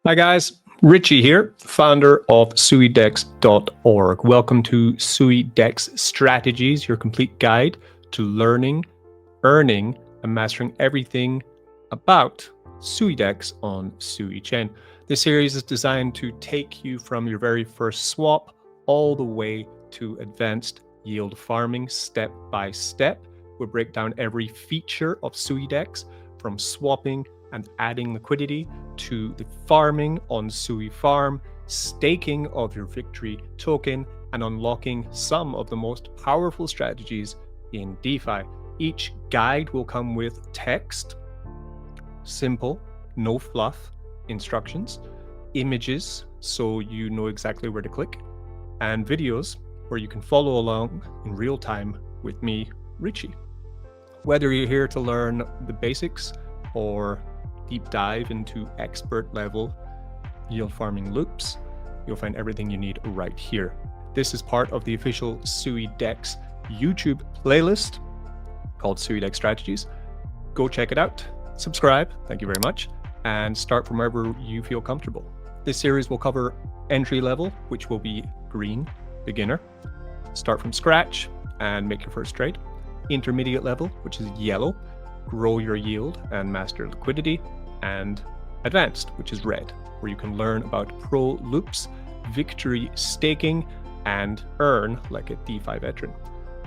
Hi guys, Richie here, founder of SuiDex.org. Welcome to SuiDex Strategies, your complete guide to learning, earning, and mastering everything about SuiDex on Sui Chain. This series is designed to take you from your very first swap all the way to advanced yield farming step by step. We'll break down every feature of SuiDex, from swapping and adding liquidity to the farming on Sui Farm, staking of your Victory token, and unlocking some of the most powerful strategies in DeFi. Each guide will come with text, simple, no fluff instructions, images so you know exactly where to click, and videos where you can follow along in real time with me, Richie. Whether you're here to learn the basics or deep dive into expert level yield farming loops, you'll find everything you need right here. This is part of the official SuiDex YouTube playlist called SuiDex Strategies. Go check it out, subscribe, thank you very much, and start from wherever you feel comfortable. This series will cover entry level, which will be green, beginner, start from scratch and make your first trade. Intermediate level, which is yellow, grow your yield and master liquidity, and advanced, which is red, where you can learn about pro loops, victory staking, and earn like a DeFi veteran.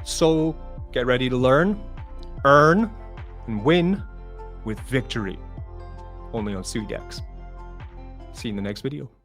So get ready to learn, earn, and win with victory, only on SuiDex. See you in the next video.